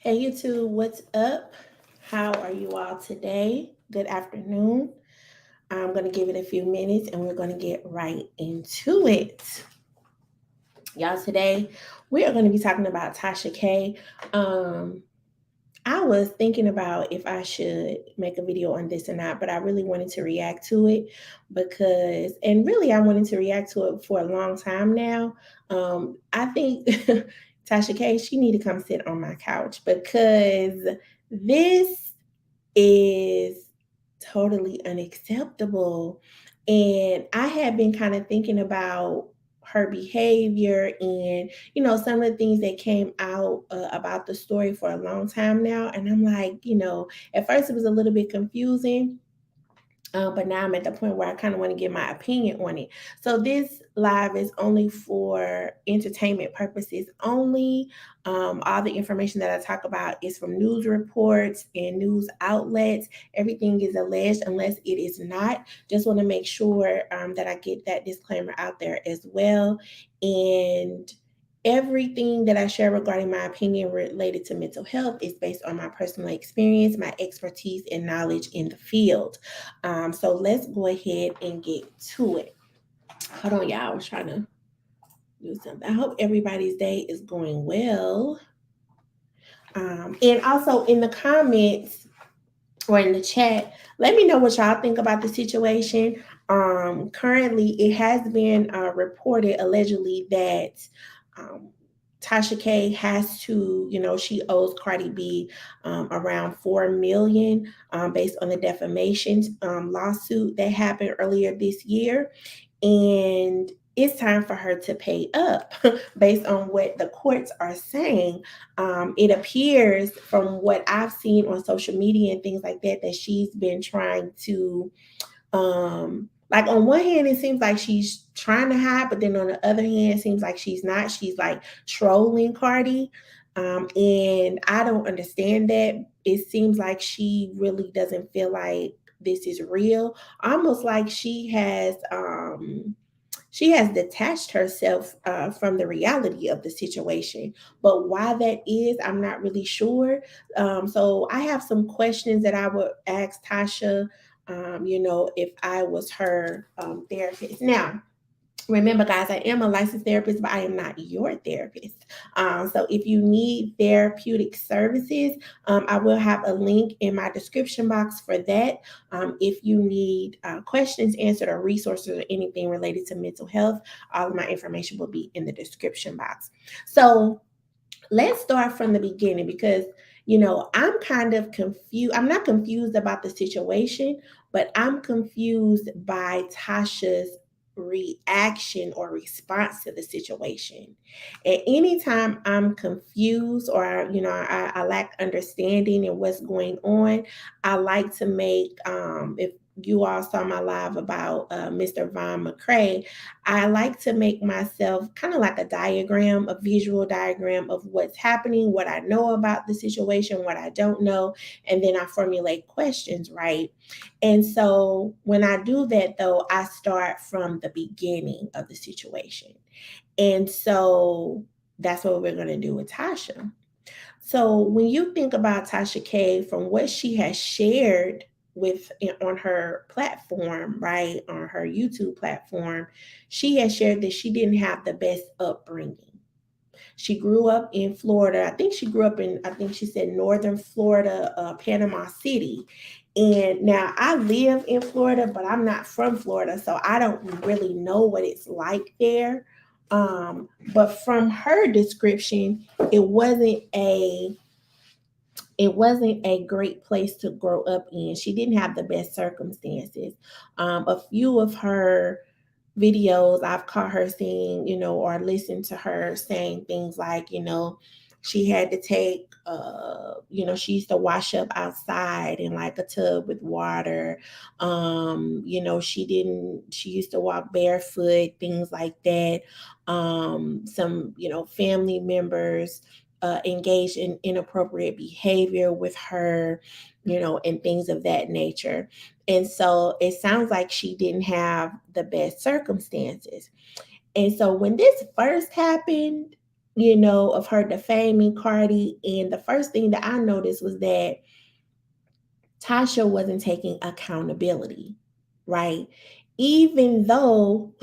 Hey YouTube, what's up? How are you all today? Good afternoon. I'm going to give it a few minutes and we're going to get right into it. Y'all, today we are going to be talking about Tasha K. Um, I was thinking about if I should make a video on this or not, but I really wanted to react to it and really I wanted to react to it for a long time now. I think Tasha K, she need to come sit on my couch because this is totally unacceptable. And I have been kind of thinking about her behavior and some of the things that came out about the story for a long time now, and I'm like, at first it was a little bit confusing, but now I'm at the point where I kind of want to get my opinion on it. So this live is only for entertainment purposes only. All the information that I talk about is from news reports and news outlets. Everything is alleged unless it is not. Just want to make sure that I get that disclaimer out there as well. And everything that I share regarding my opinion related to mental health is based on my personal experience, my expertise, and knowledge in the field. So let's go ahead and get to it. Hold on, y'all. I was trying to do something. I hope everybody's day is going well. And also in the comments or in the chat, let me know what y'all think about the situation. Currently, it has been reported allegedly that um, Tasha K has to, she owes Cardi B around $4 million based on the defamation lawsuit that happened earlier this year. And it's time for her to pay up based on what the courts are saying. It appears from what I've seen on social media and things like that, that she's been trying to, like, on one hand, it seems like she's trying to hide, but then on the other hand, it seems like she's not. She's like trolling Cardi. And I don't understand that. It seems like she really doesn't feel like this is real. Almost like she has detached herself from the reality of the situation. But why that is, I'm not really sure. So I have some questions that I would ask Tasha, if I was her therapist. Now, remember, guys, I am a licensed therapist, but I am not your therapist. So if you need therapeutic services, I will have a link in my description box for that. If you need questions answered or resources or anything related to mental health, all of my information will be in the description box. So let's start from the beginning because I'm kind of confused. I'm not confused about the situation, but I'm confused by Tasha's reaction or response to the situation. At any time I'm confused or I lack understanding in what's going on, I like to make if you all saw my live about Mr. Von McCrae, I like to make myself kind of like a diagram, a visual diagram of what's happening, what I know about the situation, what I don't know, and then I formulate questions, right? And so when I do that, though, I start from the beginning of the situation. And so that's what we're going to do with Tasha. So when you think about Tasha K, from what she has shared with on her platform, right, on her YouTube platform, she has shared that she didn't have the best upbringing. She grew up in Florida. I think she grew up in, I think she said northern Florida, Panama City. And now I live in Florida, but I'm not from Florida, so I don't really know what it's like there. But from her description, it wasn't a it wasn't a great place to grow up in. She didn't have the best circumstances. A few of her videos I've caught her saying, or listened to her saying things like, she had to take, she used to wash up outside in like a tub with water. She used to walk barefoot, things like that. Some, family members engaged in inappropriate behavior with her, and things of that nature. And so it sounds like she didn't have the best circumstances. And so when this first happened, of her defaming Cardi. And the first thing that I noticed was that Tasha wasn't taking accountability, right? Even though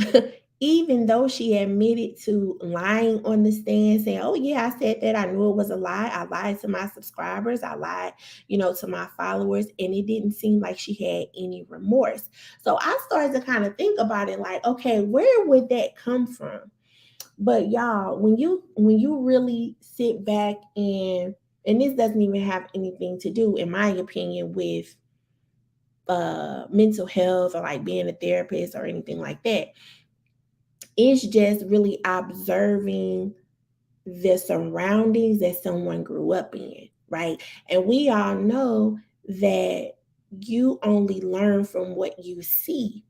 even though she admitted to lying on the stand, saying, "Oh yeah, I said that. I knew it was a lie. I lied to my subscribers. I lied, to my followers," and it didn't seem like she had any remorse. So I started to kind of think about it, like, okay, where would that come from? But y'all, when you really sit back and this doesn't even have anything to do, in my opinion, with mental health or like being a therapist or anything like that. It's just really observing the surroundings that someone grew up in, right? And we all know that you only learn from what you see.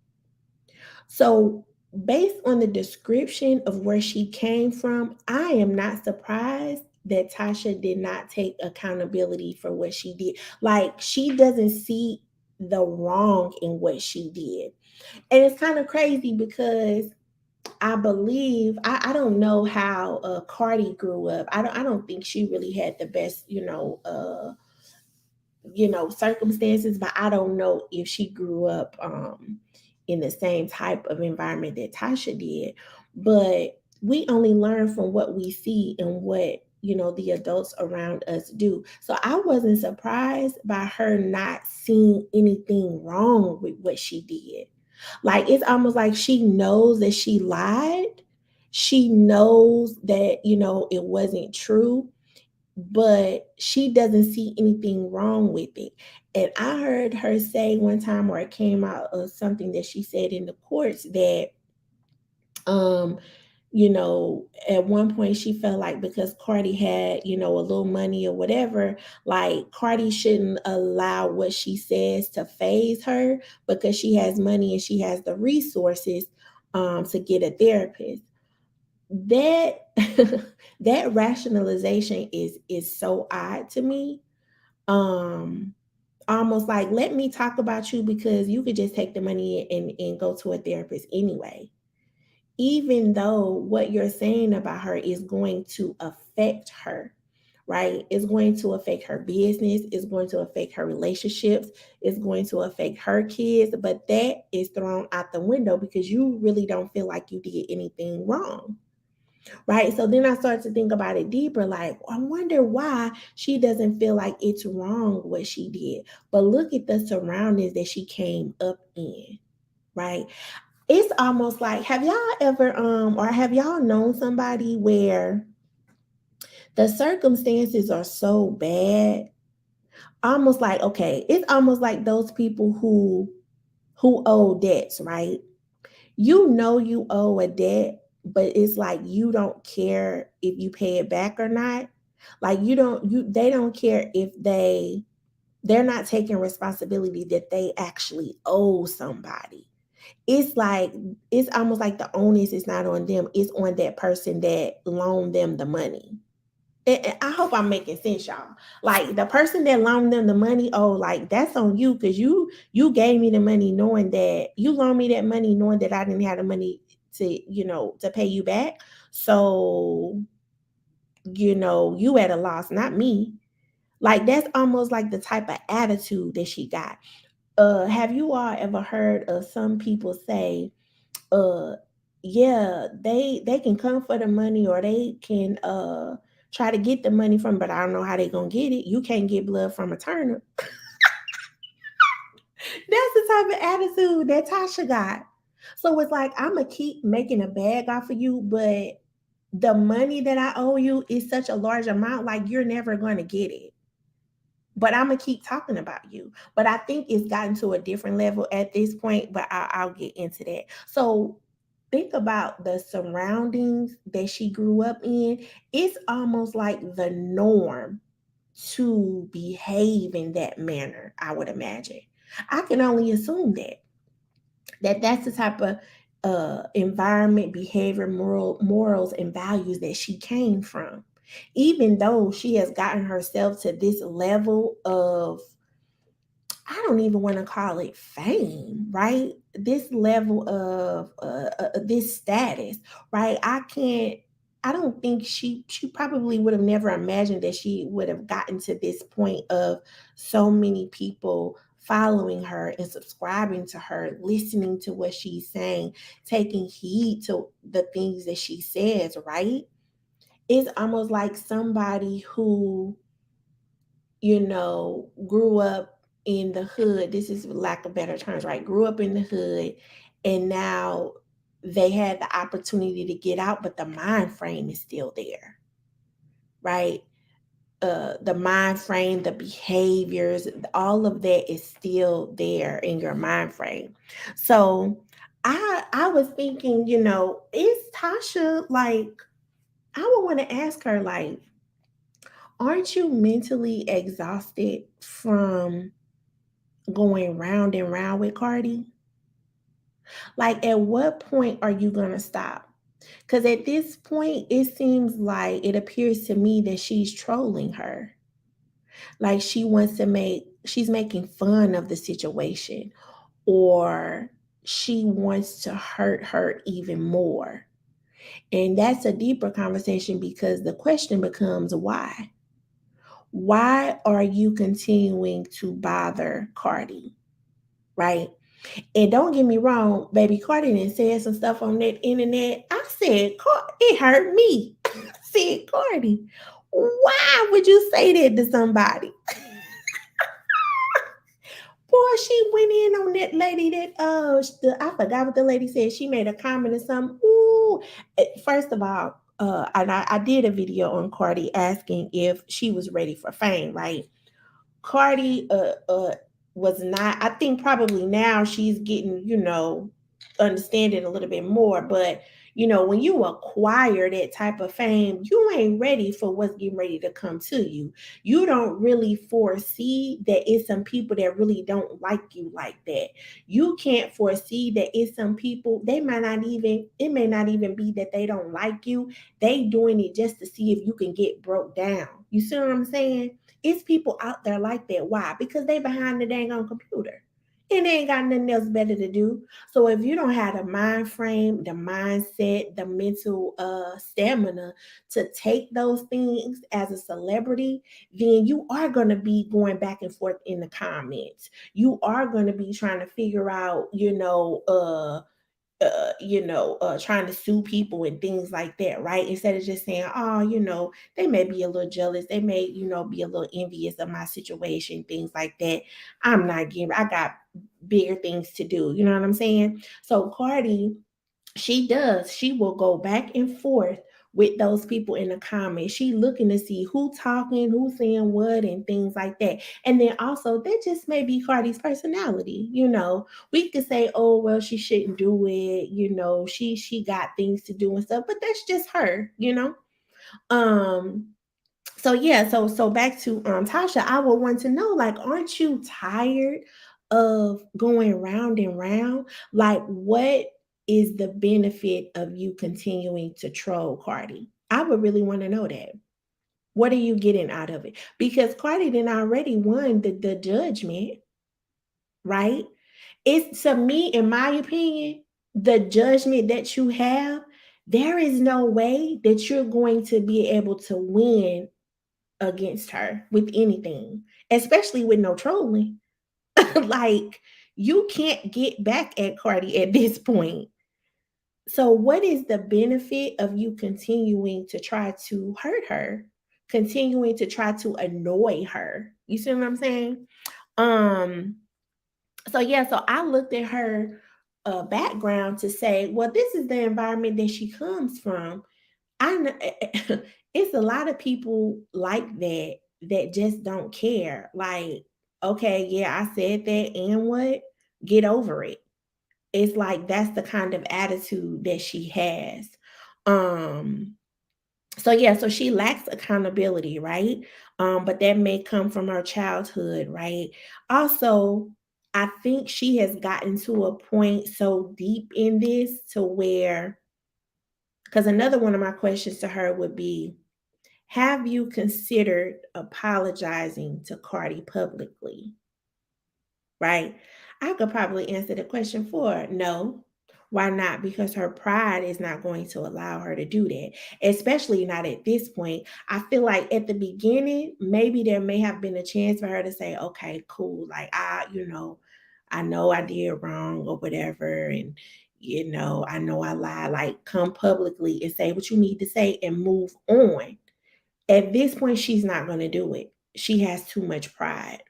So, based on the description of where she came from, I am not surprised that Tasha did not take accountability for what she did. Like, she doesn't see the wrong in what she did. And it's kind of crazy because I believe I don't know how Cardi grew up. I don't think she really had the best circumstances, but I don't know if she grew up in the same type of environment that Tasha did. But we only learn from what we see and what the adults around us do. So I wasn't surprised by her not seeing anything wrong with what she did. Like, it's almost like she knows that she lied. She knows that it wasn't true, but she doesn't see anything wrong with it. And I heard her say one time, or it came out of something that she said in the courts, that um at one point she felt like because Cardi had, a little money or whatever, like Cardi shouldn't allow what she says to phase her because she has money and she has the resources to get a therapist. That that rationalization is so odd to me. Um Almost like, let me talk about you because you could just take the money and go to a therapist anyway, even though what you're saying about her is going to affect her, right? It's going to affect her business, it's going to affect her relationships, it's going to affect her kids, but that is thrown out the window because you really don't feel like you did anything wrong. Right. So then I started to think about it deeper. Like, I wonder why she doesn't feel like it's wrong what she did. But look at the surroundings that she came up in. Right. It's almost like, have y'all ever or have y'all known somebody where the circumstances are so bad? Almost like, okay, it's almost like those people who owe debts, right? You owe a debt, but it's like you don't care if you pay it back or not. Like, they don't care if they're not taking responsibility that they actually owe somebody. It's like, it's almost like the onus is not on them, it's on that person that loaned them the money. And I hope I'm making sense, y'all. Like, the person that loaned them the money, oh, like, that's on you because you gave me the money knowing that you loaned me that money knowing that I didn't have the money to pay you back. So, you at a loss, not me. Like, that's almost like the type of attitude that she got. Have you all ever heard of some people say, uh yeah, they can come for the money or they can try to get the money from, but I don't know how they gonna get it. You can't get blood from a turnip. That's the type of attitude that Tasha got. So it's like, I'm gonna keep making a bag off of you, but the money that I owe you is such a large amount, like you're never gonna get it. But I'm gonna keep talking about you. But I think it's gotten to a different level at this point. But I'll get into that. So think about the surroundings that she grew up in. It's almost like the norm to behave in that manner. I would imagine. I can only assume that's the type of environment, behavior, morals, and values that she came from. Even though she has gotten herself to this level of, I don't even want to call it fame, right? This level of this status, right? I don't think she probably would have never imagined that she would have gotten to this point of so many people following her and subscribing to her, listening to what she's saying, taking heed to the things that she says, right? It's almost like somebody who, grew up in the hood. This is lack of better terms, right? Grew up in the hood, and now they had the opportunity to get out, but the mind frame is still there, right? The mind frame, the behaviors, all of that is still there in your mind frame. So I was thinking, is Tasha like, I would want to ask her, like, aren't you mentally exhausted from going round and round with Cardi? Like, at what point are you going to stop? Because at this point, it seems like it appears to me that she's trolling her. Like, she's making fun of the situation, or she wants to hurt her even more. And that's a deeper conversation because the question becomes why? Why are you continuing to bother Cardi? Right? And don't get me wrong, baby Cardi done said some stuff on that internet. I said, it hurt me. I said, Cardi, why would you say that to somebody? Boy, she went in on that lady that I forgot what the lady said. She made a comment or something. Ooh, first of all, and I did a video on Cardi asking if she was ready for fame, right? Cardi was not. I think probably now she's getting, understanding a little bit more. But when you acquire that type of fame, you ain't ready for what's getting ready to come to you. You don't really foresee that it's some people that really don't like you like that. You can't foresee that it's some people, they might not even, it may not even be that they don't like you. They doing it just to see if you can get broke down. You see what I'm saying? It's people out there like that. Why? Because they behind the dang on computer. And they ain't got nothing else better to do. So if you don't have the mind frame, the mindset, the mental stamina to take those things as a celebrity, then you are going to be going back and forth in the comments. You are going to be trying to figure out, trying to sue people and things like that, right? Instead of just saying, oh, they may be a little jealous. They may, be a little envious of my situation, things like that. I got bigger things to do. You know what I'm saying? So Cardi, she will go back and forth with those people in the comments. She looking to see who talking, who saying what, and things like that. And then also that just may be Cardi's personality. We could say, oh well, she shouldn't do it. She got things to do and stuff, but that's just her. Um, so yeah, so back to Tasha, I would want to know, like, aren't you tired of going round and round? Like, what is the benefit of you continuing to troll Cardi? I would really want to know that. What are you getting out of it? Because Cardi then already won the judgment, right? It's, to me, in my opinion, the judgment that you have, there is no way that you're going to be able to win against her with anything, especially with no trolling. Like, you can't get back at Cardi at this point. So, what is the benefit of you continuing to try to hurt her, continuing to try to annoy her? You see what I'm saying? Um, so yeah, so I looked at her background to say, well, this is the environment that she comes from. I know it's a lot of people like that that just don't care. Like, okay, yeah, I said that, and what? Get over it. It's like that's the kind of attitude that she has. Um, so yeah, so she lacks accountability, right? But that may come from her childhood, right? Also, I think she has gotten to a point so deep in this to where, because another one of my questions to her would be, have you considered apologizing to Cardi publicly? Right? I could probably answer the question for her. No. Why not? Because her pride is not going to allow her to do that, especially not at this point. I feel like at the beginning, maybe there may have been a chance for her to say, okay, cool. Like, I know I did wrong or whatever. And, I know I lied. Like, come publicly and say what you need to say and move on. At this point, she's not going to do it. She has too much pride.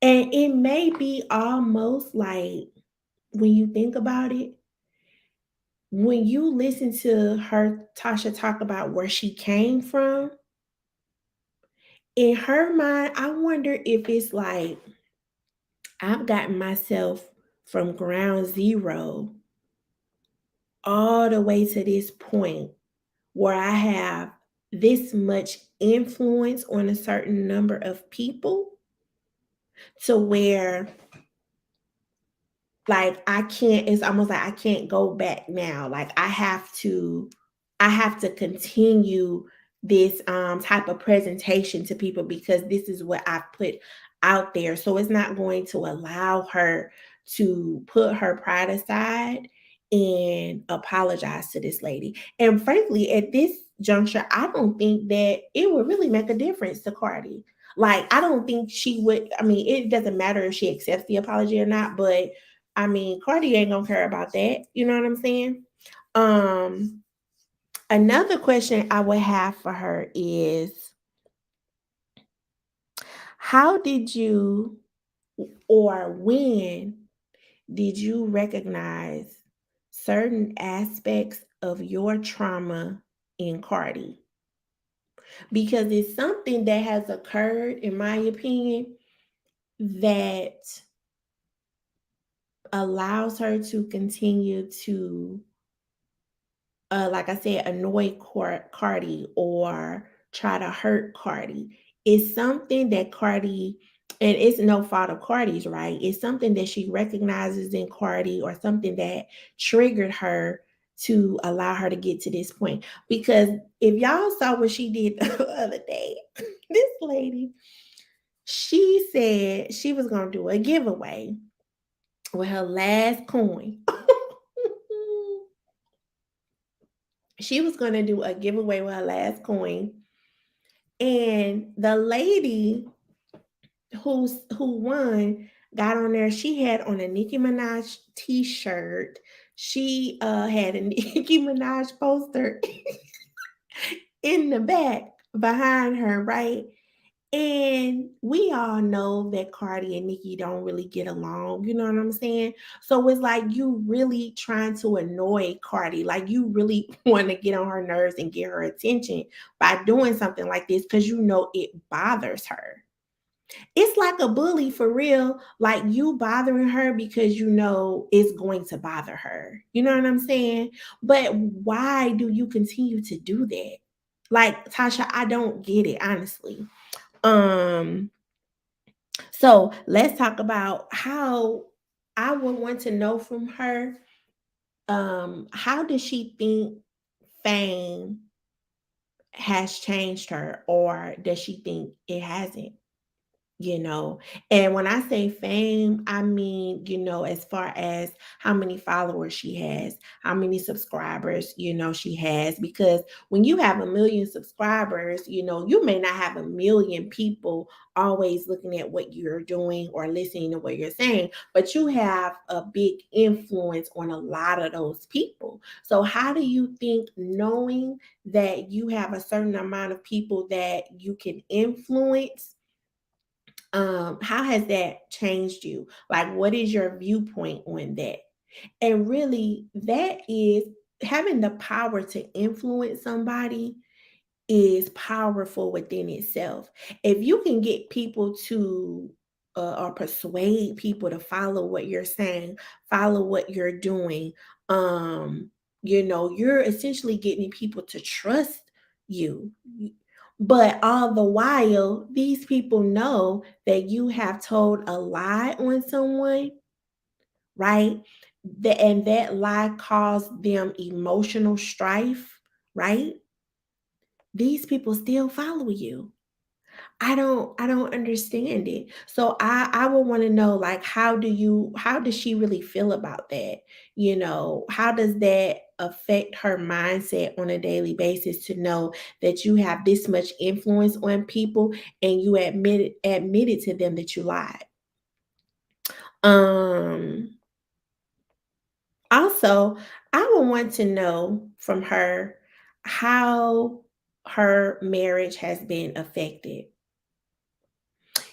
And it may be almost like, when you think about it, when you listen to her, Tasha, talk about where she came from, in her mind, I wonder if it's like, I've gotten myself from ground zero all the way to this point where I have this much influence on a certain number of people, to where, like, I can't, it's almost like I can't go back now. Like, I have to continue this type of presentation to people, because this is what I've put out there. So it's not going to allow her to put her pride aside and apologize to this lady. And frankly, at this juncture, I don't think that it would really make a difference to Cardi. Like, I don't think she would. I mean, it doesn't matter if she accepts the apology or not, but I mean, Cardi ain't gonna care about that. You know what I'm saying? Um, Another question I would have for her is, how did you, or when did you recognize certain aspects of your trauma in Cardi? Because it's something that has occurred, in my opinion, that allows her to continue to, like I said, annoy Cardi or try to hurt Cardi. It's something that Cardi, and it's no fault of Cardi's, right? It's something that she recognizes in Cardi, or something that triggered her to allow her to get to this point. Because if y'all saw what she did the other day, this lady, she said she was going to do a giveaway with her last coin. She was going to do a giveaway with her last coin. And the lady who won got on there. She had on a Nicki Minaj t-shirt. She had a Nicki Minaj poster in the back behind her, right? And we all know that Cardi and Nicki don't really get along. You know what I'm saying? So it's like, you really trying to annoy Cardi. Like, you really want to get on her nerves and get her attention by doing something like this, because you know it bothers her. It's like a bully for real. Like, you bothering her because you know it's going to bother her. You know what I'm saying? But why do you continue to do that? Like, Tasha, I don't get it, honestly. Um, so let's talk about how, I would want to know from her, how does she think fame has changed her, or does she think it hasn't? you know and when I say fame, I mean, as far as how many followers she has, how many subscribers she has. Because when you have a million subscribers, you may not have a million people always looking at what you're doing or listening to what you're saying, but you have a big influence on a lot of those people. So how do you think, knowing that you have a certain amount of people that you can influence, how has that changed you? Like, what is your viewpoint on that? And really, that is, having the power to influence somebody is powerful within itself. If you can get people to, or persuade people to follow what you're saying, follow what you're doing, you're essentially getting people to trust you. But all the while, these people know that you have told a lie on someone, right? And that lie caused them emotional strife, right? These people still follow you. I don't understand it. So I would want to know, like, how does she really feel about that? How does that affect her mindset on a daily basis to know that you have this much influence on people and you admitted to them that you lied? Um Also, I would want to know from her how her marriage has been affected.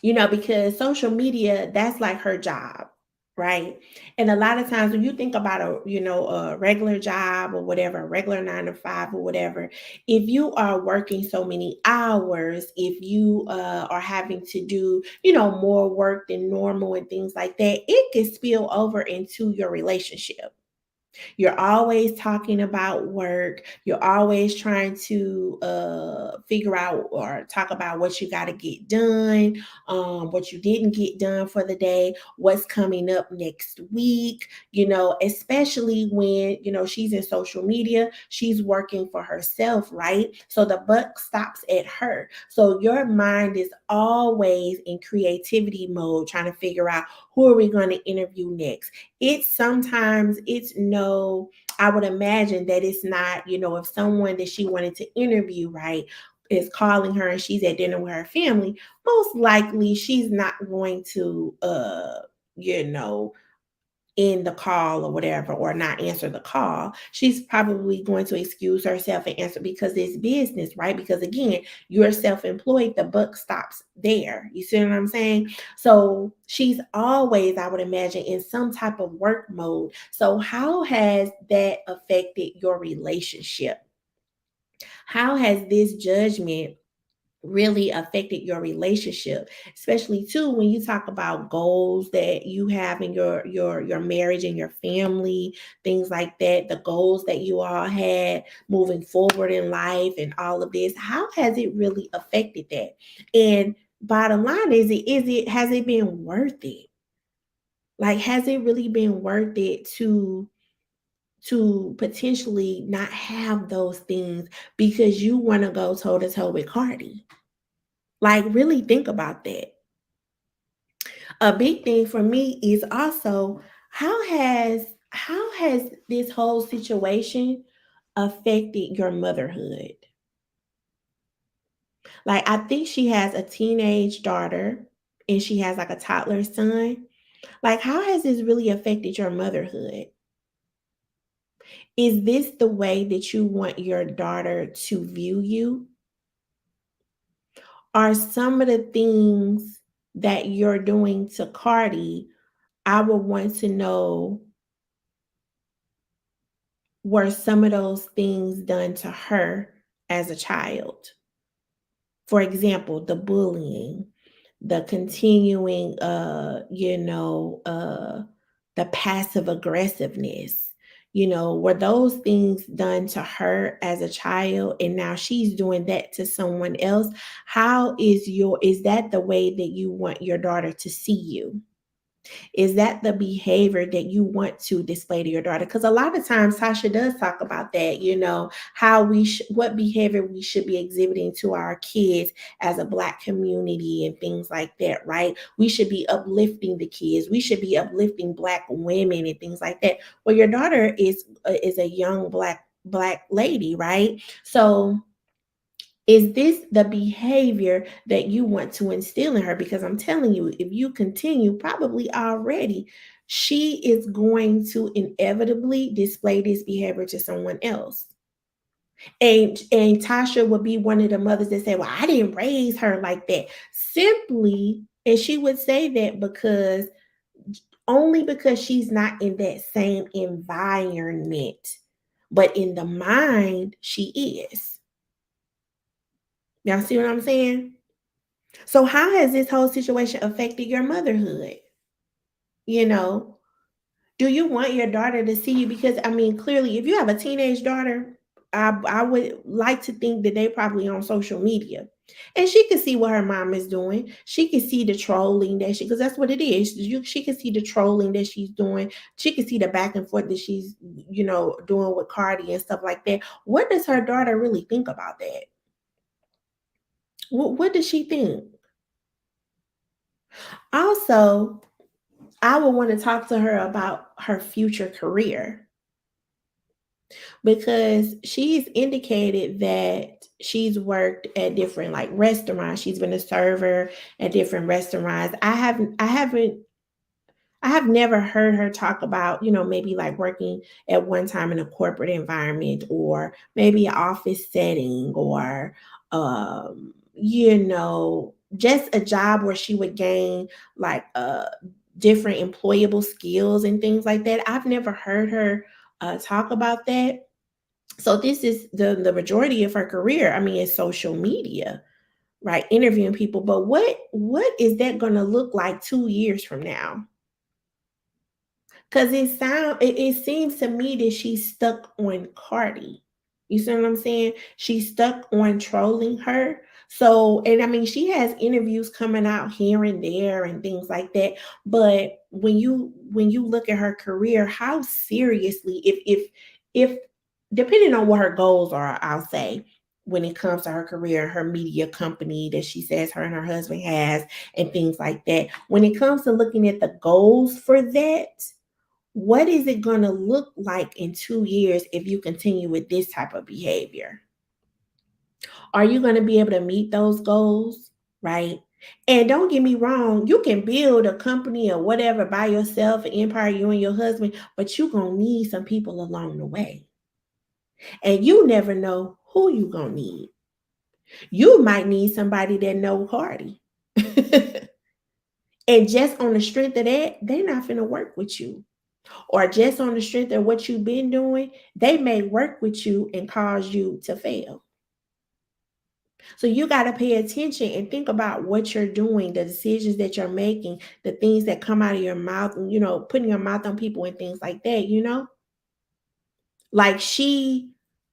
Because social media, that's like her job, right? And a lot of times when you think about a regular job or whatever, a regular 9 to 5 or whatever, if you are working so many hours, if you are having to do, more work than normal and things like that, it can spill over into your relationship. You're always talking about work. You're always trying to figure out or talk about what you got to get done, what you didn't get done for the day, what's coming up next week, especially when, she's in social media, she's working for herself, right? So the buck stops at her. So your mind is always in creativity mode, trying to figure out who are we going to interview next. It's no, I would imagine that it's not, if someone that she wanted to interview, right, is calling her and she's at dinner with her family, most likely she's not going to you know in the call or whatever, or not answer the call. She's probably going to excuse herself and answer because it's business, right? Because again, you're self-employed, the buck stops there. You see what I'm saying? So she's always, I would imagine, in some type of work mode. So how has that affected your relationship? How has this judgment really affected your relationship, especially too when you talk about goals that you have in your marriage and your family, things like that, the goals that you all had moving forward in life and all of this? How has it really affected that? And bottom line, has it been worth it? Like, has it really been worth it to potentially not have those things because you want to go toe to toe with Cardi? Like, really think about that. A big thing for me is also, how has this whole situation affected your motherhood? Like, I think she has a teenage daughter and she has like a toddler son. Like, how has this really affected your motherhood? Is this the way that you want your daughter to view you? Are some of the things that you're doing to Cardi, I would want to know, were some of those things done to her as a child? For example, the bullying, the continuing, the passive aggressiveness. Were those things done to her as a child and now she's doing that to someone else? Is that the way that you want your daughter to see you? Is that the behavior that you want to display to your daughter? Because a lot of times Tasha does talk about that, how what behavior we should be exhibiting to our kids as a Black community and things like that, right? We should be uplifting the kids. We should be uplifting Black women and things like that. Well, your daughter is a young Black lady, right? So is this the behavior that you want to instill in her? Because I'm telling you, if you continue, probably already, she is going to inevitably display this behavior to someone else. And Tasha would be one of the mothers that say, "Well, I didn't raise her like that." Simply, and she would say that only because she's not in that same environment, but in the mind, she is. Y'all see what I'm saying? So how has this whole situation affected your motherhood? You know, do you want your daughter to see you? Because I mean, clearly, if you have a teenage daughter, I would like to think that they probably on social media. And she can see what her mom is doing. She can see the trolling because that's what it is. She can see the trolling that she's doing. She can see the back and forth that she's, doing with Cardi and stuff like that. What does her daughter really think about that? What does she think? Also, I would want to talk to her about her future career because she's indicated that she's worked at different like restaurants. She's been a server at different restaurants. I have never heard her talk about, maybe like working at one time in a corporate environment or maybe an office setting or, just a job where she would gain like different employable skills and things like that. I've never heard her talk about that. So this is the majority of her career. I mean, it's social media, right? Interviewing people. But what is that going to look like 2 years from now? Cause it seems to me that she's stuck on Cardi. You see what I'm saying? She's stuck on trolling her. So, and I mean, she has interviews coming out here and there and things like that. But when you look at her career, how seriously, if depending on what her goals are, I'll say when it comes to her career, her media company that she says her and her husband has, and things like that. When it comes to looking at the goals for that, what is it going to look like in 2 years if you continue with this type of behavior? Are you going to be able to meet those goals? Right. And don't get me wrong, you can build a company or whatever by yourself, an empire, you and your husband, but you're going to need some people along the way. And you never know who you're going to need. You might need somebody that know Cardi. And just on the strength of that, they're not going to work with you. Or just on the strength of what you've been doing, they may work with you and cause you to fail. So you got to pay attention and think about what you're doing, the decisions that you're making, the things that come out of your mouth, and putting your mouth on people and things like that. Like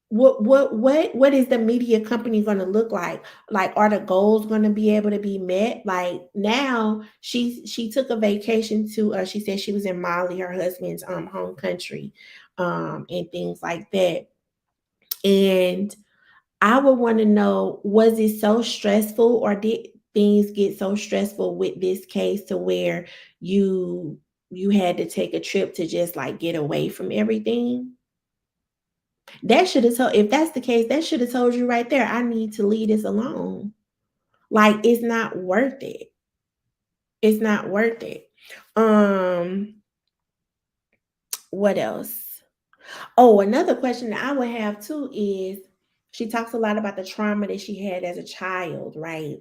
what is the media company going to look like? Like, are the goals going to be able to be met? Like now she took a vacation to she said she was in Mali, her husband's home country, and things like that. And I would want to know, was it so stressful, or did things get so stressful with this case to where you had to take a trip to just like get away from everything? That should have told, if that's the case, that should have told you right there, I need to leave this alone. Like it's not worth it. It's not worth it. Um, what else? Oh, another question that I would have too is she talks a lot about the trauma that she had as a child, right?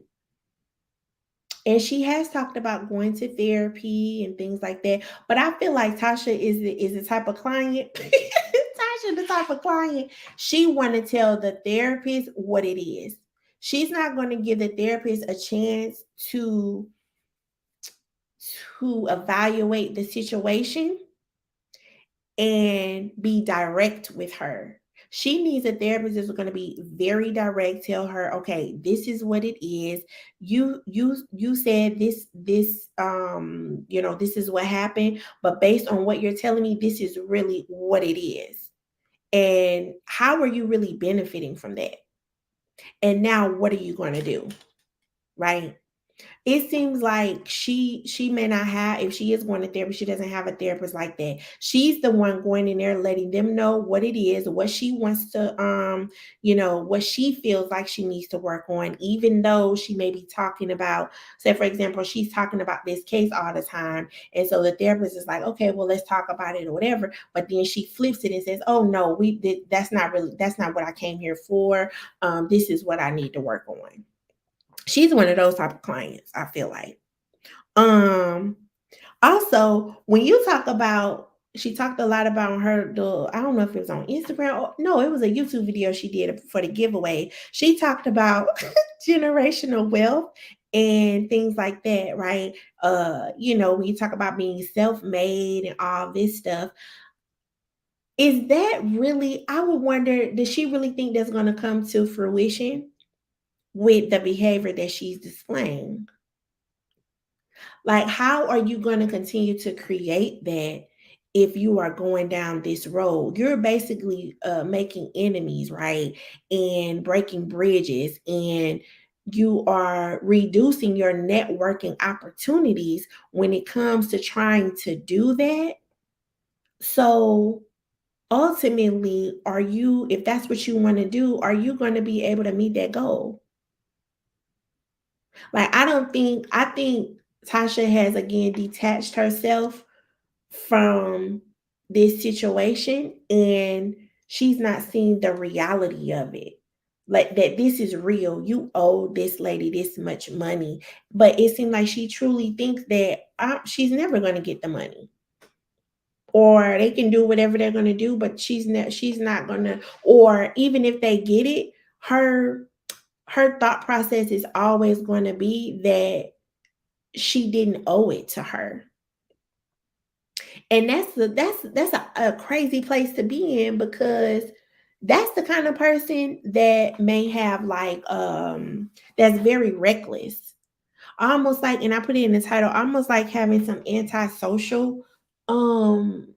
And she has talked about going to therapy and things like that. But I feel like Tasha is the type of client. Tasha, the type of client, she want to tell the therapist what it is. She's not going to give the therapist a chance to evaluate the situation and be direct with her. She needs a therapist that's going to be very direct, tell her, okay, this is what it is. You said this is what happened, but based on what you're telling me, this is really what it is. And how are you really benefiting from that? And now what are you going to do? Right? It seems like she may not have, if she is going to therapy, she doesn't have a therapist like that. She's the one going in there letting them know what it is, what she wants to what she feels like she needs to work on, even though she may be talking about, say for example, she's talking about this case all the time. And so the therapist is like, okay, well, let's talk about it or whatever. But then she flips it and says, oh no, that's not what I came here for. This is what I need to work on. She's one of those type of clients, I feel like. Um, Also, when you talk about, she talked a lot about I don't know if it was on Instagram or no, it was a YouTube video she did for the giveaway. She talked about generational wealth and things like that, right? When you talk about being self-made and all this stuff, is that really, I would wonder, does she really think that's going to come to fruition with the behavior that she's displaying? Like, how are you going to continue to create that if you are going down this road? You're basically making enemies, right? And breaking bridges. And you are reducing your networking opportunities when it comes to trying to do that. So ultimately, if that's what you want to do, are you going to be able to meet that goal? Like, I think Tasha has again detached herself from this situation, and she's not seeing the reality of it. Like, that this is real. You owe this lady this much money. But it seems like she truly thinks that she's never going to get the money. Or they can do whatever they're going to do, but she's not going to. Or even if they get it, her thought process is always going to be that she didn't owe it to her. And that's a crazy place to be in, because that's the kind of person that may have like that's very reckless. Almost like, and I put it in the title, almost like having some antisocial um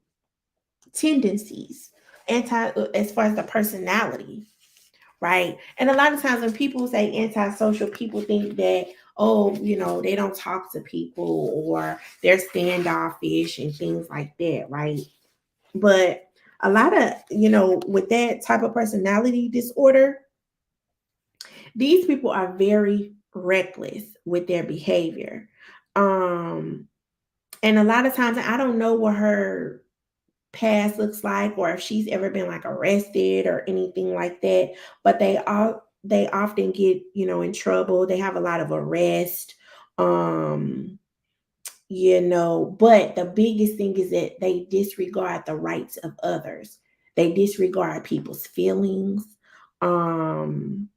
tendencies, as far as the personality, right? And a lot of times when people say antisocial, people think that, oh, they don't talk to people, or they're standoffish and things like that, right? But a lot of, with that type of personality disorder, these people are very reckless with their behavior. And a lot of times, I don't know what her past looks like, or if she's ever been like arrested or anything like that, but they often get, in trouble. They have a lot of arrest. um but the biggest thing is that they disregard the rights of others. They disregard people's feelings. um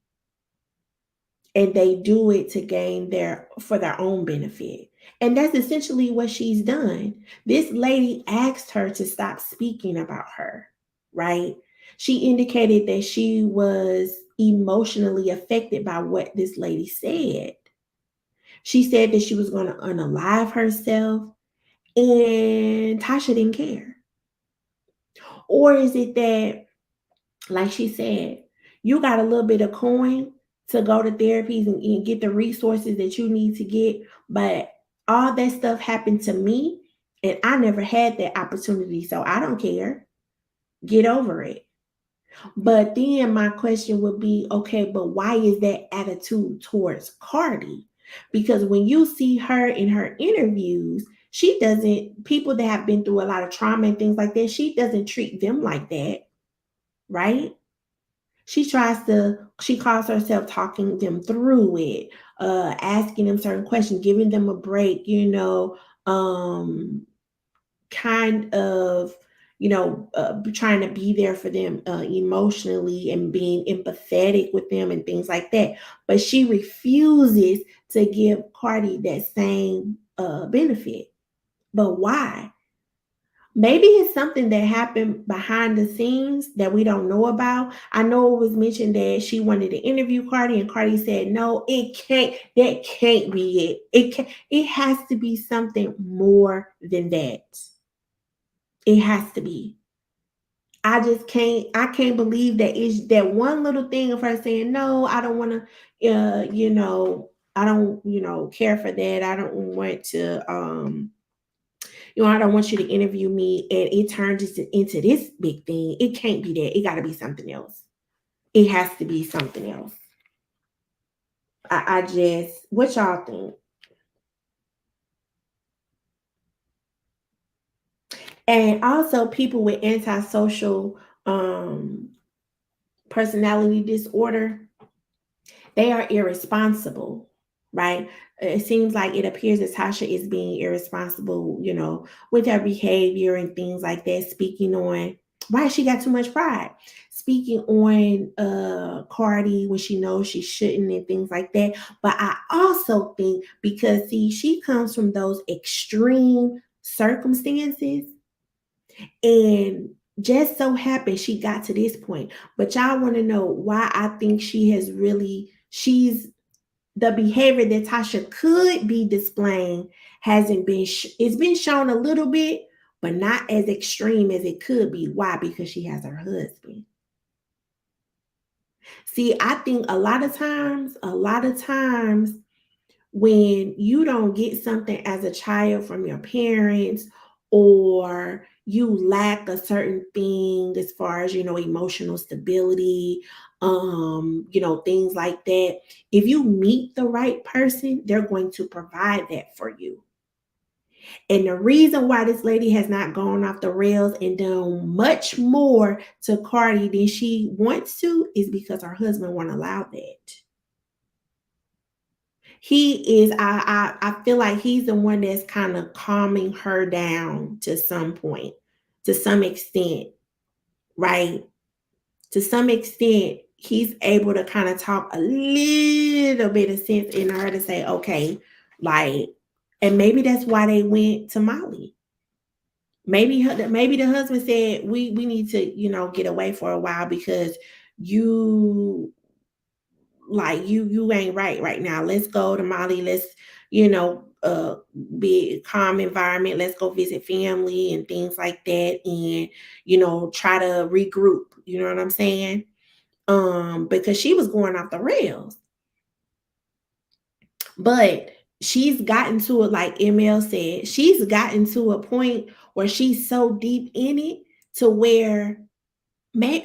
and they do it to gain for their own benefit. And that's essentially what she's done. This lady asked her to stop speaking about her, right? She indicated that she was emotionally affected by what this lady said. She said that she was going to unalive herself, and Tasha didn't care. Or is it that, like she said, you got a little bit of coin to go to therapies and get the resources that you need to get, but all that stuff happened to me and I never had that opportunity, so I don't care. Get over it. But then my question would be, okay, but why is that attitude towards Cardi? Because when you see her in her interviews, she doesn't, people that have been through a lot of trauma and things like that, she doesn't treat them like that, right? She calls herself talking them through it, asking them certain questions, giving them a break, kind of, trying to be there for them emotionally and being empathetic with them and things like that. But she refuses to give Cardi that same benefit. But why? Maybe it's something that happened behind the scenes that we don't know about. I know it was mentioned that she wanted to interview Cardi, and Cardi said, "No, that can't be it. It has to be something more than that. It has to be." I can't believe that it's that one little thing of her saying, "No, I don't want to, I don't, care for that. I don't want to, I don't want you to interview me," and it turns into this big thing. It can't be that. It got to be something else. It has to be something else. I just, what y'all think? And also, people with antisocial personality disorder, they are irresponsible, right? It seems like it appears that Tasha is being irresponsible, with her behavior and things like that, speaking on why she got too much pride, speaking on Cardi when she knows she shouldn't and things like that. But I also think, because see, she comes from those extreme circumstances, and just so happened she got to this point. But y'all want to know why I think she's the behavior that Tasha could be displaying hasn't been it's been shown a little bit, but not as extreme as it could be. Why? Because she has her husband. See, I think a lot of times, when you don't get something as a child from your parents, or you lack a certain thing as far as, emotional stability, things like that. If you meet the right person, they're going to provide that for you. And the reason why this lady has not gone off the rails and done much more to Cardi than she wants to is because her husband won't allow that. He is, I feel like he's the one that's kind of calming her down to some point, to some extent, right? To some extent, he's able to kind of talk a little bit of sense in her to say, okay, like, and maybe that's why they went to Molly. Maybe the husband said, we need to, get away for a while because you you ain't right now. Let's go to Molly. Let's, be a calm environment. Let's go visit family and things like that, and try to regroup. You know what I'm saying? Because she was going off the rails. But she's gotten to it, like ML said, she's gotten to a point where she's so deep in it to where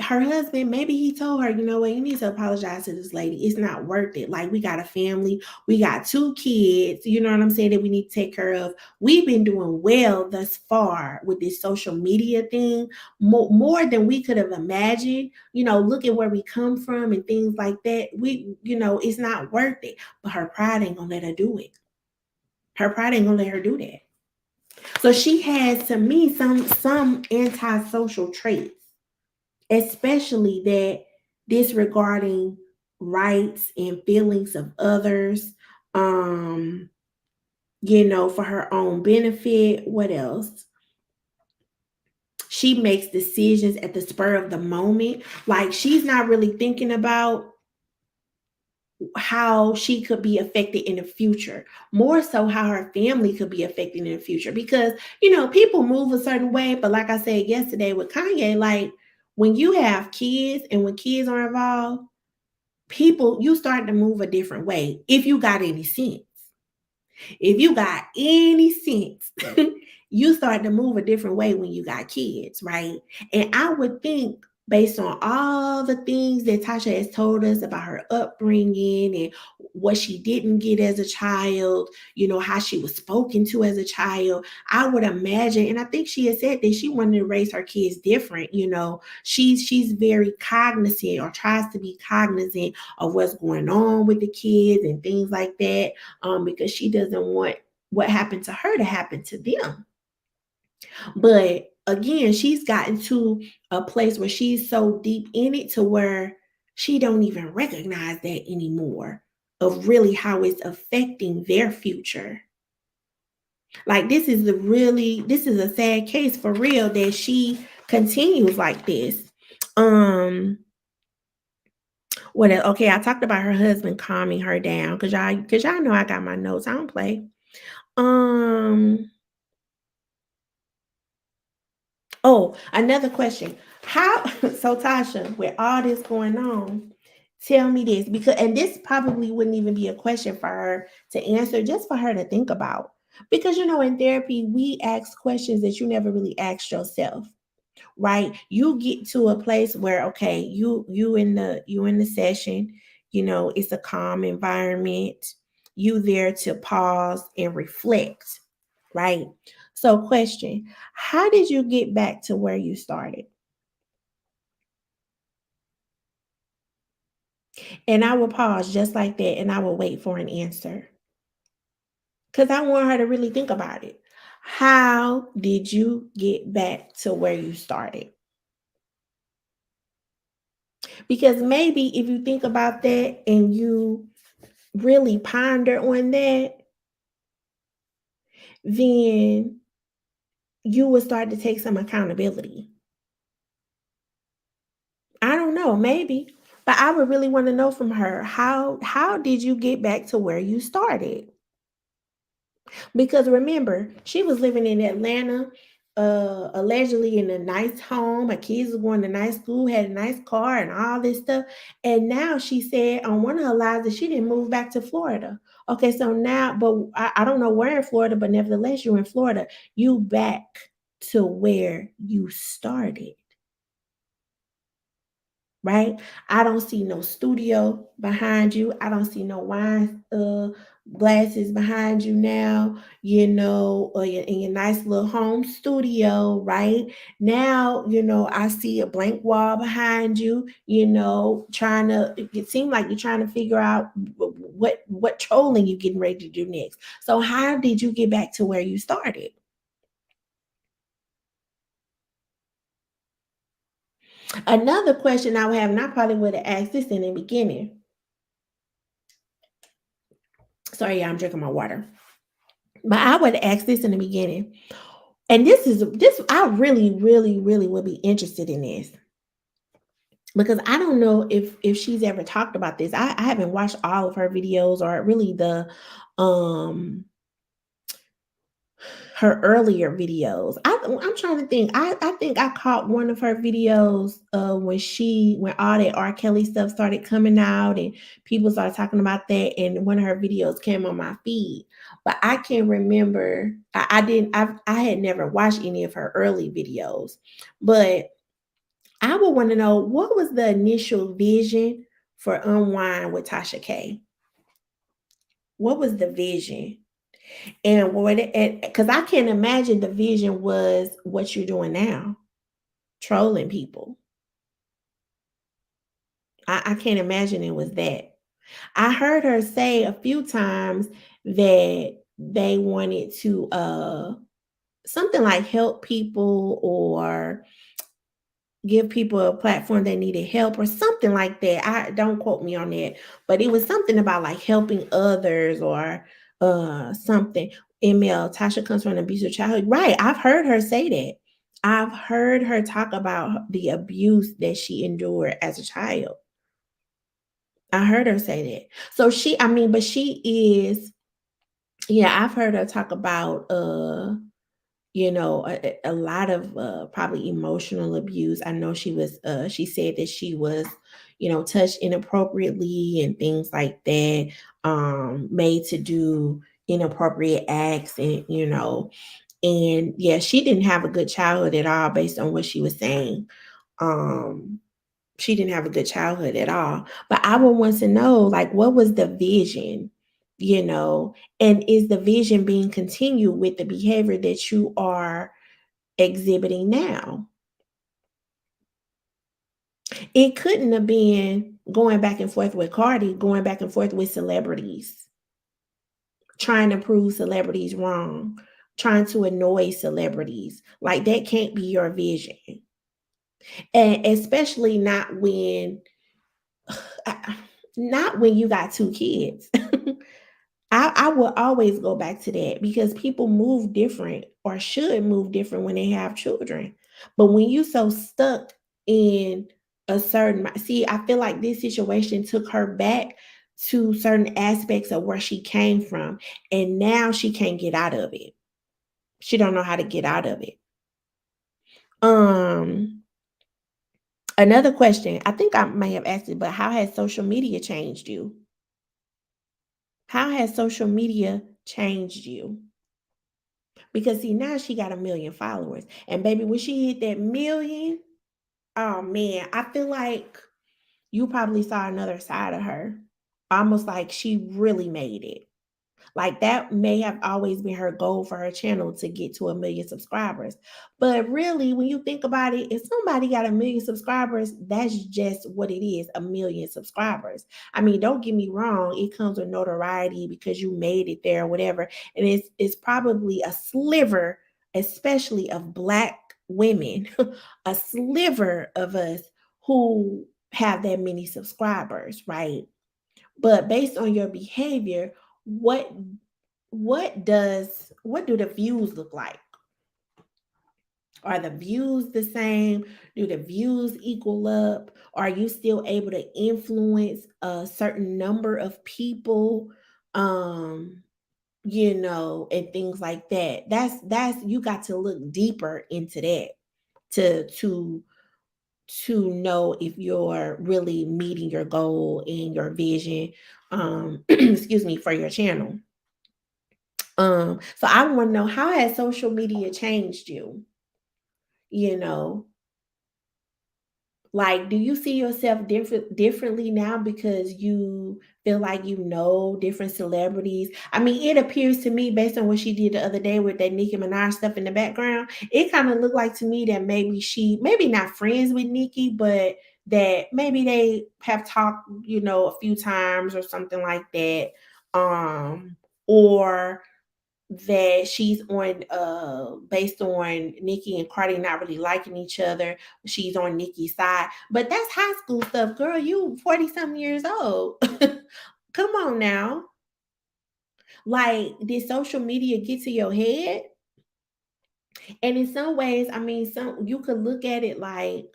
her husband, maybe he told her, you know what, you need to apologize to this lady. It's not worth it. Like, we got a family, we got 2 kids, you know what I'm saying, that we need to take care of. We've been doing well thus far with this social media thing, more than we could have imagined. Look at where we come from and things like that. It's not worth it. But her pride ain't gonna let her do it. Her pride ain't gonna let her do that. So she has, to me, some antisocial traits, especially that disregarding rights and feelings of others, for her own benefit. What else? She makes decisions at the spur of the moment. Like, she's not really thinking about how she could be affected in the future, more so how her family could be affected in the future. Because people move a certain way, but like I said yesterday with Kanye, like, when you have kids and when kids are involved, people, you start to move a different way if you got any sense. If you got any sense, you start to move a different way when you got kids, right? And I would think, based on all the things that Tasha has told us about her upbringing and what she didn't get as a child, how she was spoken to as a child, I would imagine, and I think she has said that she wanted to raise her kids different. She's very cognizant, or tries to be cognizant of what's going on with the kids and things like that, because she doesn't want what happened to her to happen to them. But again, she's gotten to a place where she's so deep in it to where she don't even recognize that anymore, of really how it's affecting their future. Like, this is a sad case for real, that she continues like this. What else? Okay, I talked about her husband calming her down, because y'all know I got my notes. I don't play. Um Oh, another question. How so, Tasha, with all this going on, tell me this, because, and this probably wouldn't even be a question for her to answer, just for her to think about. Because in therapy, we ask questions that you never really asked yourself, right? You get to a place where, okay, you in the session, it's a calm environment. You there to pause and reflect, right? So, question, how did you get back to where you started? And I will pause just like that, and I will wait for an answer, because I want her to really think about it. How did you get back to where you started? Because maybe if you think about that and you really ponder on that, then you will start to take some accountability. I don't know, maybe. But I would really want to know from her, how did you get back to where you started? Because remember, she was living in Atlanta, allegedly in a nice home. Her kids were going to nice school, had a nice car, and all this stuff. And now she said on one of her lives that she didn't move back to Florida. Okay, so now, but I don't know where in Florida, but nevertheless, you're in Florida. You back to where you started, right? I don't see no studio behind you. I don't see no wine glasses behind you now, or in your nice little home studio, right? Now, I see a blank wall behind you, it seems like you're trying to figure out what trolling you getting ready to do next. So how did you get back to where you started? Another question I would have, and I probably would have asked this in the beginning. Sorry, yeah, I'm drinking my water. But I would ask this in the beginning. And this I really, really, really would be interested in this because I don't know if she's ever talked about this. I haven't watched all of her videos or really the um her earlier videos. I'm trying to think. I think I caught one of her videos when all that R. Kelly stuff started coming out and people started talking about that, and one of her videos came on my feed. But I can't remember. I didn't. I had never watched any of her early videos, but I would want to know what was the initial vision for Unwind with Tasha K. What was the vision? And what it because I can't imagine the vision was what you're doing now, trolling people. I can't imagine it was that. I heard her say a few times that they wanted to something like help people or give people a platform that needed help or something like that. I don't quote me on that, but it was something about like helping others or something. ML Tasha comes from an abusive childhood. Right. I've heard her say that. I've heard her talk about the abuse that she endured as a child. I heard her say that. So but she is, yeah, I've heard her talk about a lot of probably emotional abuse. I know she said that she was, touched inappropriately and things like that, made to do inappropriate acts and yeah, she didn't have a good childhood at all based on what she was saying. Um, she didn't have a good childhood at all. But I would want to know, like, what was the vision, and is the vision being continued with the behavior that you are exhibiting now? It couldn't have been going back and forth with Cardi, going back and forth with celebrities, trying to prove celebrities wrong, trying to annoy celebrities. Like, that can't be your vision. And especially not when you got two kids. I will always go back to that because people move different or should move different when they have children. But when you so stuck in see, I feel like this situation took her back to certain aspects of where she came from, and now she can't get out of it. She don't know how to get out of it. Um, Another question, I think I may have asked it, but how has social media changed you? How has social media changed you? Because see, now she got 1 million followers. And baby, when she hit that million, oh man, I feel like you probably saw another side of her. Almost like she really made it. Like that may have always been her goal for her channel to get to 1 million subscribers. But really, when you think about it, if somebody got 1 million subscribers, that's just what it is, 1 million subscribers. I mean, don't get me wrong, it comes with notoriety because you made it there or whatever. And it's probably a sliver, especially of Black women, a sliver of us who have that many subscribers, right? But based on your behavior, what what do the views look like? Are the views the same? Do the views equal up? Are you still able to influence a certain number of people? Um and things like that. That's you got to look deeper into that to know if you're really meeting your goal and your vision, excuse me, for your channel. So I want to know, how has social media changed you? You know, like, do you see yourself differently now because you feel like different celebrities? I mean, it appears to me, based on what she did the other day with that Nicki Minaj stuff in the background, it kind of looked like to me that maybe not friends with Nicki, but that maybe they have talked, a few times or something like that. Or that she's on based on Nicki and Cardi not really liking each other. She's on Nicki's side. But that's high school stuff, girl. You 40 something years old. Come on now. Like, did social media get to your head? And in some ways, I mean, some you could look at it like,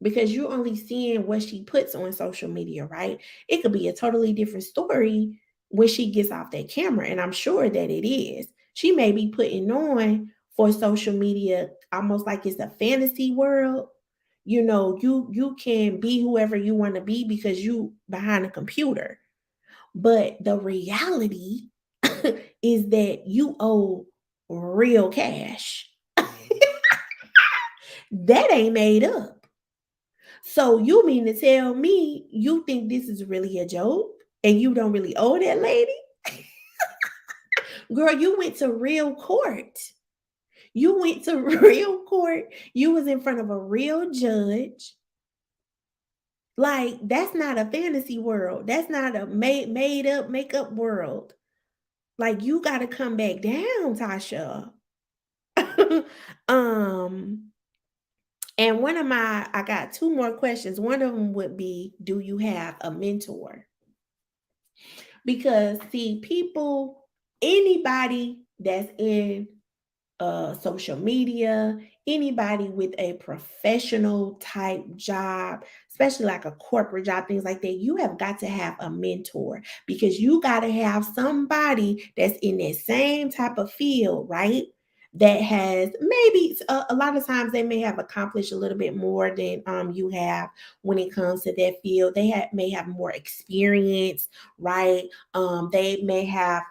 because you're only seeing what she puts on social media, right? It could be a totally different story when she gets off that camera. And I'm sure that it is. She may be putting on for social media almost like it's a fantasy world. You can be whoever you want to be because you behind a computer. But the reality is that you owe real cash. That ain't made up. So you mean to tell me you think this is really a joke and you don't really owe that lady? Girl, you went to real court. You went to real court. You was in front of a real judge. Like, that's not a fantasy world. That's not a made up makeup world. Like, you got to come back down, Tasha. um And I got two more questions. One of them would be, do you have a mentor? Because see, anybody that's in social media, anybody with a professional type job, especially like a corporate job, things like that, you have got to have a mentor, because you got to have somebody that's in that same type of field, right? That has maybe a lot of times they may have accomplished a little bit more than you have when it comes to that field. May have more experience, right? They may have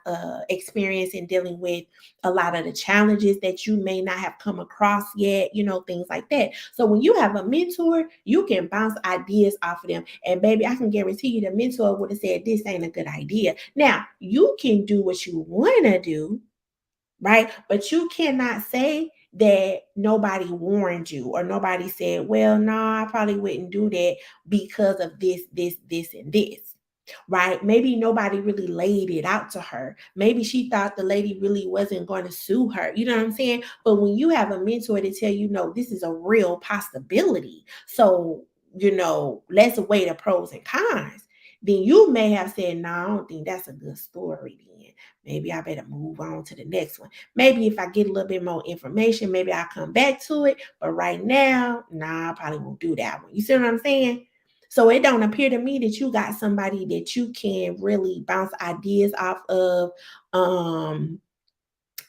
experience in dealing with a lot of the challenges that you may not have come across yet, things like that. So when you have a mentor, you can bounce ideas off of them. And baby, I can guarantee you the mentor would have said, this ain't a good idea. Now, you can do what you want to do, right? But you cannot say that nobody warned you or nobody said, well, no, I probably wouldn't do that because of this, and this. Right? Maybe nobody really laid it out to her. Maybe she thought the lady really wasn't going to sue her. You know what I'm saying? But when you have a mentor to tell you, no, this is a real possibility. So, let's weigh the pros and cons. Then you may have said, no, I don't think that's a good story then. Maybe I better move on to the next one. Maybe if I get a little bit more information, maybe I'll come back to it. But right now, nah, I probably won't do that one. You see what I'm saying? So it don't appear to me that you got somebody that you can really bounce ideas off of,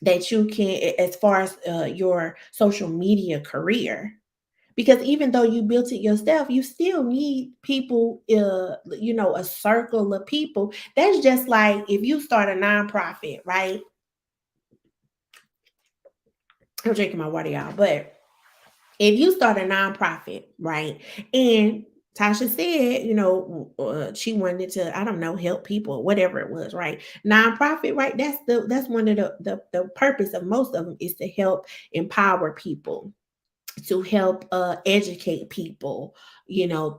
that you can, as far as your social media career. Because even though you built it yourself, you still need people, a circle of people. That's just like if you start a nonprofit, right? I'm drinking my water, y'all. But if you start a nonprofit, right? And Tasha said, she wanted to, I don't know, help people, whatever it was, right? Nonprofit, right? That's one of the purpose of most of them is to help empower people, to help educate people,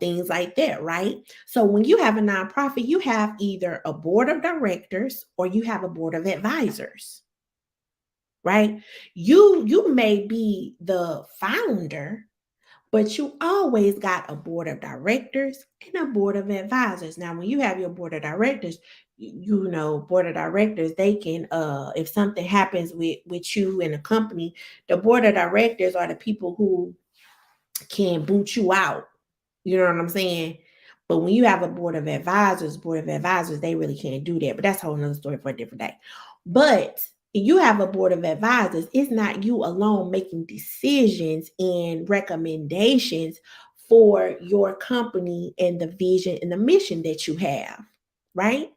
things like that, right? So when you have a nonprofit, you have either a board of directors or you have a board of advisors, right? You may be the founder, but you always got a board of directors and a board of advisors. Now, when you have your board of directors, board of directors, they can, if something happens with you in a company, the board of directors are the people who can boot you out. You know what I'm saying? But when you have a board of advisors, they really can't do that. But that's a whole nother story for a different day. But you have a board of advisors, it's not you alone making decisions and recommendations for your company and the vision and the mission that you have, right?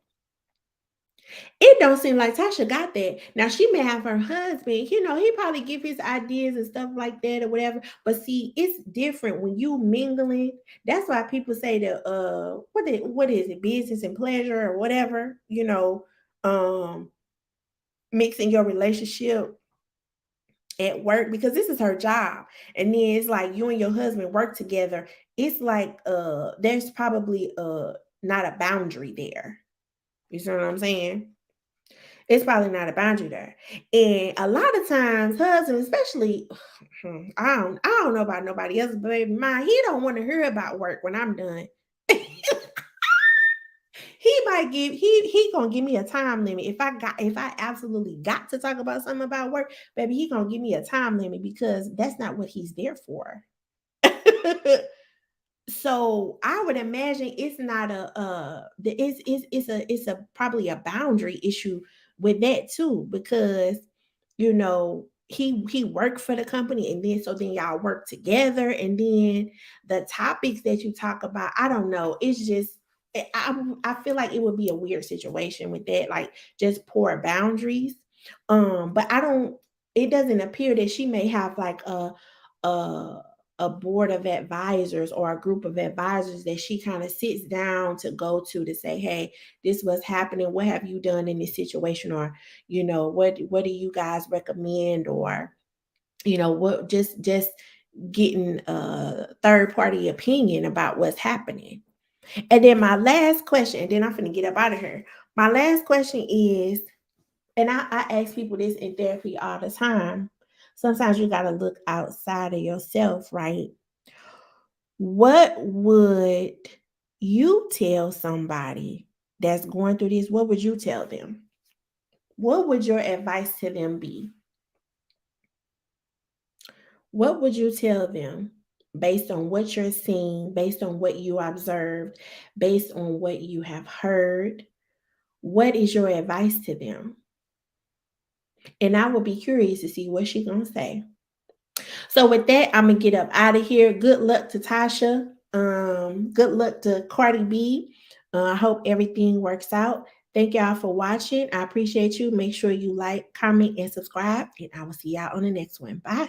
It don't seem like Tasha got that. Now she may have her husband, he probably give his ideas and stuff like that or whatever. But see, it's different when you mingling. That's why people say that what is it, business and pleasure or whatever, um mixing your relationship at work, because this is her job. And then it's like you and your husband work together. It's like there's probably not a boundary there. You see what I'm saying? It's probably not a boundary there. And a lot of times, husbands, especially, I don't know about nobody else, but baby mine, he don't want to hear about work when I'm done. He gonna give me a time limit. If I absolutely got to talk about something about work, baby, he gonna give me a time limit because that's not what he's there for. So I would imagine it's not it's a probably a boundary issue with that too, because he worked for the company, and then y'all work together, and then the topics that you talk about, I don't know, it's just I feel like it would be a weird situation with that, like just poor boundaries. But I don't it doesn't appear that she may have like a a board of advisors or a group of advisors that she kind of sits down to go to say, hey, this was happening. What have you done in this situation? Or, what do you guys recommend? Or, what just getting a third party opinion about what's happening. And then my last question, and then I'm gonna get up out of here. My last question is, and I ask people this in therapy all the time. Sometimes you got to look outside of yourself, right? What would you tell somebody that's going through this? What would you tell them? What would your advice to them be? What would you tell them based on what you're seeing, based on what you observed, based on what you have heard? What is your advice to them? And I will be curious to see what she's going to say. So with that, I'm gonna get up out of here. Good luck to Tasha. Good luck to Cardi B. I hope everything works out. Thank y'all for watching. I appreciate you. Make sure you like, comment, and subscribe, and I will see y'all on the next one. Bye.